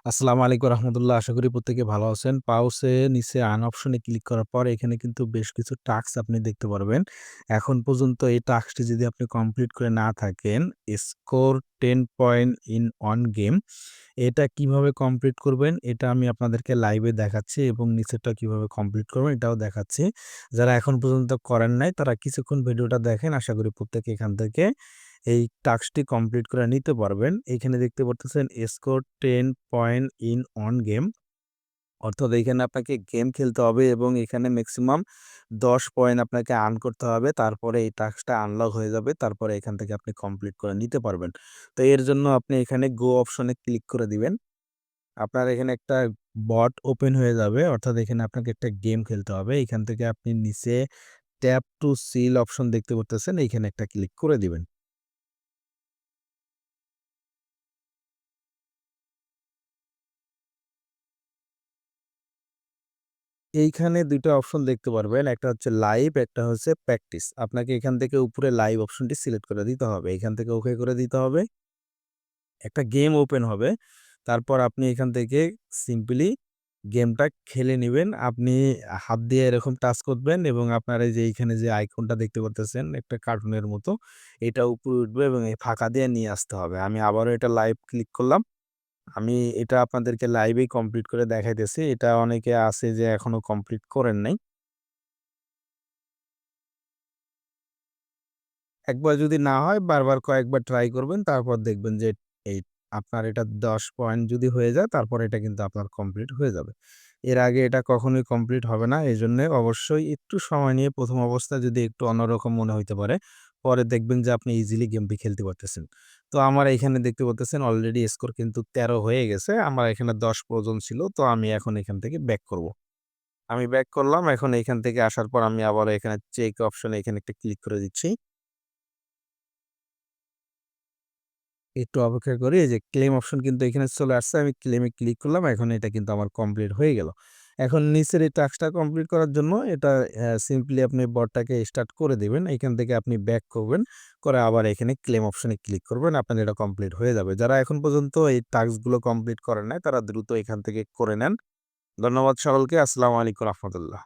আসসালামু আলাইকুম রহমতুল্লাহ। আশা করি প্রত্যেকে ভালো আছেন। পাউসে নিচে আন অপশনে ক্লিক করার পর এখানে কিন্তু বেশ কিছু টাস্ক আপনি দেখতে পারবেন। এখন পর্যন্ত এই টাস্কটি যদি আপনি কমপ্লিট করে না থাকেন, score 10 point in on game. এটা কিভাবে কমপ্লিট করবেন এটা আমি আপনাদেরকে লাইভে দেখাচ্ছি এবং নিচেরটা কিভাবে কমপ্লিট করবেন এটাও দেখাচ্ছি। যারা এখন পর্যন্ত করেন নাই তারা কিছুক্ষণ ভিডিওটা দেখেন। আশা করি প্রত্যেকে এখান থেকে এই টাস্কটি কমপ্লিট করে নিতে পারবেন। এইখানে দেখতে পারতেছেন score 10 point in on game. অর্থাৎ এইখানে আপনাকে গেম খেলতে হবে এবং এখানে মেক্সিমাম ১০ পয়েন্ট আপনাকে আর্ন করতে হবে। তারপরে এই টাস্কটা আনলক হয়ে যাবে। তারপরে এখান থেকে আপনি কমপ্লিট করে নিতে পারবেন। তো এর জন্য আপনি এখানে গো অপশনে ক্লিক করে দিবেন। আপনার এখানে একটা বট ওপেন হয়ে যাবে। অর্থাৎ এখানে আপনাকে একটা গেম খেলতে হবে। এখান থেকে আপনি নিচে ট্যাপ টু সিল অপশন দেখতে পারতেছেন। এইখানে একটা ক্লিক করে দিবেন। এইখানে ২ টা অপশন দেখতে পারবেন। একটা হচ্ছে লাইভ, একটা হচ্ছে প্র্যাকটিস। আপনাকে এখান থেকে উপরে লাইভ অপশনটি সিলেক্ট করে দিতে হবে। এখান থেকে ওকে করে দিতে হবে। একটা গেম ওপেন হবে। তারপর আপনি এখান থেকে সিম্পলি গেমটা খেলে নিবেন। আপনি হাত দিয়ে এরকম টাচ করবেন এবং আপনার এই যে এইখানে যে আইকনটা দেখতে পারতেছেন একটা কার্টুনের মতো, এটা উপরে উঠবে এবং এই ফাঁকা দিয়ে নিয়ে আসতে হবে। আমি আবারও এটা লাইভ ক্লিক করলাম। আমি এটা আপনাদেরকে লাইভেই কমপ্লিট করে দেখাইতেছি। এটা অনেকে আছে যে এখনো কমপ্লিট করেন নাই। একবার যদি না হয় বারবার কয়েকবার ট্রাই করবেন। তারপর দেখবেন যে এই আপনার এটা ১০ পয়েন্ট যদি হয়ে যায় তারপর এটা কিন্তু আপনার কমপ্লিট হয়ে যাবে। এর আগে এটা কখনোই কমপ্লিট হবে না। এজন্যে অবশ্যই একটু সময় নিয়ে ১ম অবস্থায় যদি একটু অন্যরকম মনে হইতে পারে, পরে দেখবেন যে আপনি ইজিলি গেমটি খেলতে পারতেছেন। তো আমার এখানে দেখতে পারতেছেন অলরেডি স্কোর কিন্তু ১৩ হয়ে গেছে। আমার এখানে ১০ প্রয়োজন ছিল। তো আমি এখন এখান থেকে ব্যাক করব। আমি ব্যাক করলাম। এখন এইখান থেকে আসার পর আমি আবারও এখানে চেক অপশনে এখানে একটা ক্লিক করে দিচ্ছি। একটু অপেক্ষা করি। এই যে ক্লেম অপশন কিন্তু এখানে চলে আসছে। আমি ক্লেমে ক্লিক করলাম। এখন এটা কিন্তু আমার কমপ্লিট হয়ে গেল। এখন নিচের এই টাস্কটা কমপ্লিট করার জন্য এটা সিম্পলি আপনি বটটাকে স্টার্ট করে দিবেন। এখান থেকে আপনি ব্যাক করবেন। করে আবার এখানে ক্লেম অপশনে ক্লিক করবেন। আপনার এটা কমপ্লিট হয়ে যাবে। যারা এখন পর্যন্ত এই টাস্কগুলো কমপ্লিট করেন নাই তারা দ্রুত এখান থেকে করে নেন। ধন্যবাদ সকলকে। আসসালামু আলাইকুম রাহমাতুল্লাহ।